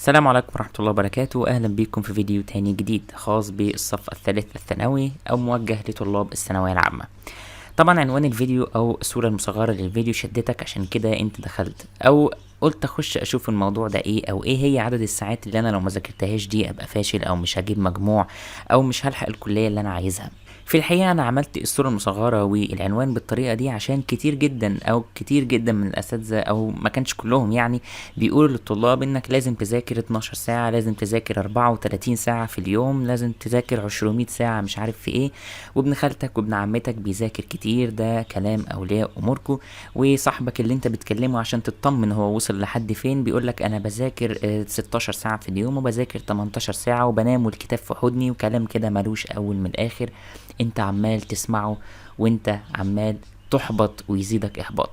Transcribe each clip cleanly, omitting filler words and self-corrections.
السلام عليكم ورحمة الله وبركاته. أهلا بكم في فيديو تاني جديد خاص بالصف الثالث الثانوي أو موجه لطلاب الثانوية العامة. طبعا عنوان الفيديو أو الصورة المصغرة للفيديو شدتك، عشان كده انت دخلت أو قلت اخش اشوف الموضوع ده ايه، او ايه هي عدد الساعات اللي انا لو ما ذاكرتهاش دي ابقى فاشل او مش هجيب مجموع او مش هلحق الكلية اللي انا عايزها. في الحقيقة انا عملت الصورة المصغرة والعنوان بالطريقة دي عشان كتير جدا من الاساتذة، او ما كانش كلهم يعني، بيقولوا للطلاب انك لازم تذاكر 12 ساعة، لازم تذاكر 34 ساعة في اليوم، لازم تذاكر 200 ساعة مش عارف في ايه، وابن خالتك وابن عمتك بيذاكر كتير. ده كلام اولياء اموركم، وصاحبك اللي انت بتكلمه عشان تطمن هو وصل لحد فين بيقولك انا بذاكر 16 ساعة في اليوم وبذاكر 18 ساعة وبنام والكتاب في حضني، وكلام كده ملوش اول من الاخر. انت عمال تسمعه وانت عمال تحبط ويزيدك احباط.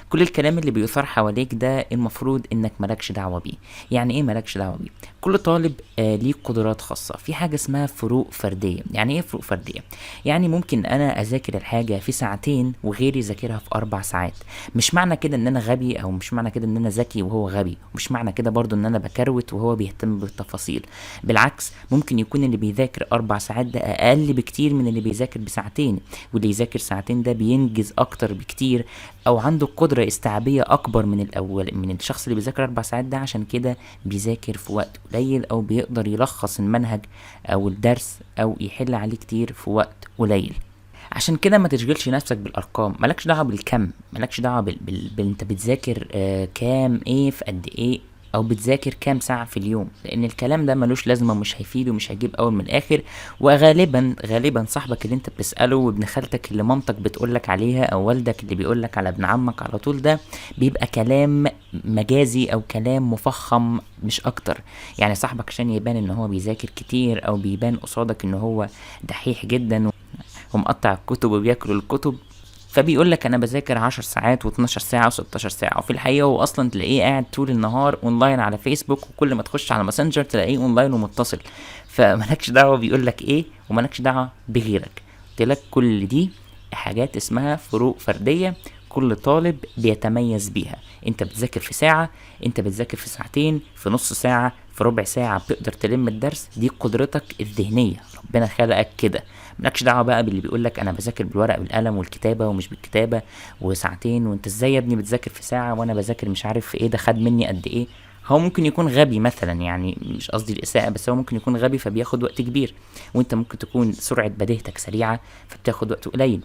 كل الكلام اللي بيثار حواليك ده المفروض انك مالكش دعوة بيه. يعني ايه مالكش دعوة بيه؟ كل طالب ليه قدرات خاصة، في حاجة اسمها فروق فردية. يعني ايه فروق فردية؟ يعني ممكن انا اذاكر الحاجة في ساعتين وغيري يذاكرها في 4 ساعات. مش معنى كده ان انا غبي، او مش معنى كده ان انا ذكي وهو غبي، ومش معنى كده برضو ان انا بكروت وهو بيهتم بالتفاصيل. بالعكس، ممكن يكون اللي بيذاكر 4 ساعات ده اقل بكتير من اللي بيذاكر بساعتين، واللي يذاكر ساعتين ده بينجز اكتر بكتير، او عنده قدرة استيعابية اكبر من الاول من الشخص اللي بيذاكر 4 ساعات ده. عشان كده بيذاكر في وقت قليل، او بيقدر يلخص المنهج او الدرس او يحل عليه كتير في وقت قليل. عشان كده ما تشغلش نفسك بالارقام، مالكش دعوه بالكم، مالكش دعوه انت بتذاكر كام ايه في قد ايه، او بتذاكر كام ساعة في اليوم، لان الكلام ده ملوش لازمة، مش هيفيد ومش هيجيب اول من الاخر. وغالبا صاحبك اللي انت بتسأله وابن خالتك اللي مامتك بتقولك عليها او والدك اللي بيقولك على ابن عمك على طول، ده بيبقى كلام مجازي او كلام مفخم مش اكتر. يعني صاحبك عشان يبان ان هو بيذاكر كتير، او بيبان قصادك ان هو دحيح جدا ومقطع الكتب وبياكل الكتب، فبيقول لك انا بذاكر 10 ساعات و12 ساعه و16 ساعه، وفي الحقيقه هو اصلا تلاقيه قاعد طول النهار اونلاين على فيسبوك، وكل ما تخش على ماسنجر تلاقيه اونلاين ومتصل. فمالكش دعوه بيقول لك ايه، ومالكش دعوه بغيرك. قلت لك كل دي حاجات اسمها فروق فرديه، كل طالب بيتميز بيها. انت بتذاكر في ساعه، انت بتذاكر في ساعتين، في نص ساعه، في ربع ساعه بتقدر تلم الدرس. دي قدرتك الذهنيه، ربنا خلقك كده. مالكش دعوه بقى باللي بيقولك انا بذاكر بالورق بالقلم والكتابه ومش بالكتابه وساعتين، وانت ازاي يا ابني بتذاكر في ساعه وانا بذاكر مش عارف في ايه، ده خد مني قد ايه. هو ممكن يكون غبي مثلا، يعني مش قصدي الاساءه، بس هو ممكن يكون غبي فبياخد وقت كبير، وانت ممكن تكون سرعه بديهتك سريعه فبتاخد وقت قليل.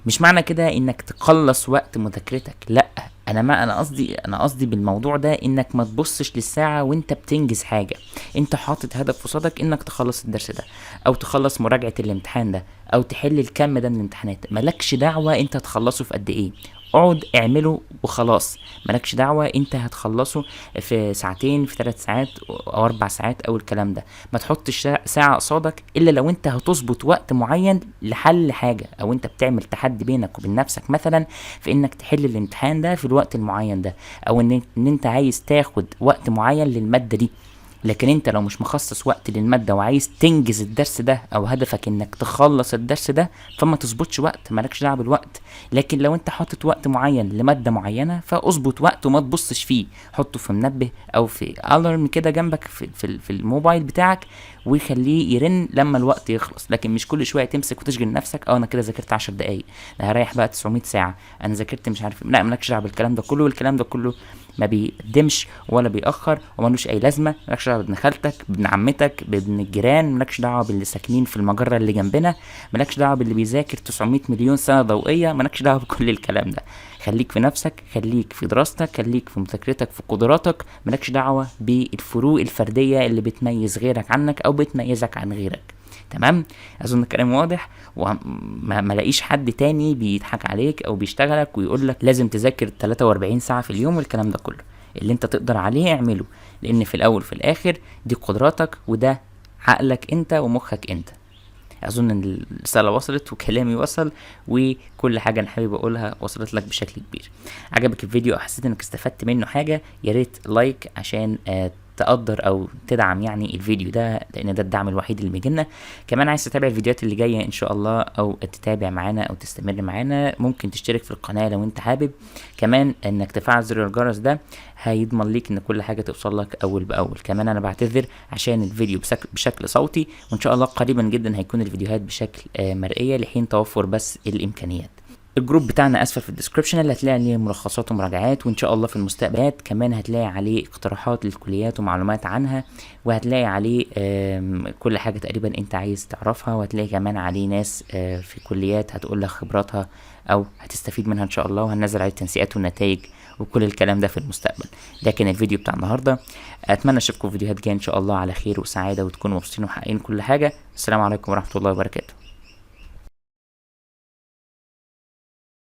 مش معنى كده انك تقلص وقت مذاكرتك، لا. انا قصدي بالموضوع ده انك ما تبصش للساعه وانت بتنجز حاجه. انت حاطط هدف قصادك انك تخلص الدرس ده، او تخلص مراجعه الامتحان ده، او تحل الكم ده من الامتحانات. مالكش دعوه انت هتخلصه في قد ايه، اقعد اعمله وخلاص. مالكش دعوه انت هتخلصه في ساعتين، في 3 ساعات او 4 ساعات او الكلام ده. ما تحطش ساعه قصادك الا لو انت هتظبط وقت معين لحل حاجه، او انت بتعمل تحدي بينك وبين نفسك مثلا في انك تحل الامتحان ده في الوقت المعين ده، او ان انت عايز تاخد وقت معين للماده دي. لكن انت لو مش مخصص وقت للمادة وعايز تنجز الدرس ده، او هدفك انك تخلص الدرس ده، فما تظبطش وقت، مالكش دعوه بالوقت. لكن لو انت حاطط وقت معين لمادة معينة فاظبط وقت وما تبصش فيه، حطه في منبه او في الارم كده جنبك في الموبايل بتاعك، ويخليه يرن لما الوقت يخلص. لكن مش كل شويه تمسك وتشغل نفسك، انا كده ذاكرت 10 دقايق، ده هريح بقى 900 ساعه، انا ذاكرت مش عارف. لا، مالكش دعوه بالكلام ده كله، والكلام ده كله ما بيقدمش ولا بيأخر وملوش اي لازمه. مالكش دعوه بابن خالتك، بابن عمتك، بابن الجيران، مالكش دعوه باللي ساكنين في المجره اللي جنبنا، مالكش دعوه باللي بيذاكر 900 مليون سنه ضوئيه، مالكش دعوه بكل الكلام ده. خليك في نفسك، خليك في دراستك، خليك في مذاكرتك، في قدراتك. مالكش دعوه بالفروق الفرديه اللي بتميز غيرك عنك او بتميزك عن غيرك. تمام؟ اظن الكلام واضح، وما لاقيش حد تاني بيضحك عليك او بيشتغلك ويقول لك لازم تذاكر 43 ساعه في اليوم والكلام ده كله. اللي انت تقدر عليه اعمله، لان في الاول في الاخر دي قدراتك، وده عقلك انت ومخك انت. اظن ان الرساله وصلت وكلامي وصل، وكل حاجه انا حابب اقولها وصلت لك بشكل كبير. عجبك الفيديو او حسيت انك استفدت منه حاجه، يا ريت لايك عشان تقدر او تدعم يعني الفيديو ده، لان ده الدعم الوحيد اللي بيجيلنا. كمان عايز تتابع الفيديوهات اللي جايه ان شاء الله، او تتابع معانا او تستمر معانا، ممكن تشترك في القناه لو انت حابب. كمان انك تفعل زر الجرس ده هيضمن ليك ان كل حاجه توصل لك اول باول. كمان انا بعتذر عشان الفيديو بشكل صوتي، وان شاء الله قريبا جدا هيكون الفيديوهات بشكل مرئيه لحين توفر بس الامكانيات. الجروب بتاعنا اسفل في الديسكربشن، اللي هتلاقي عليه ملخصات ومراجعات، وان شاء الله في المستقبلات كمان هتلاقي عليه اقتراحات للكليات ومعلومات عنها، وهتلاقي عليه كل حاجه تقريبا انت عايز تعرفها، وهتلاقي كمان عليه ناس في كليات هتقول لك خبراتها او هتستفيد منها ان شاء الله، وهننزل عليه التنسيقات والنتائج وكل الكلام ده في المستقبل. ده كان الفيديو بتاع النهارده، اتمنى اشوفكم في فيديوهات جايه ان شاء الله على خير وسعاده، وتكونوا مبسوطين ومحققين كل حاجه. السلام عليكم ورحمه الله وبركاته.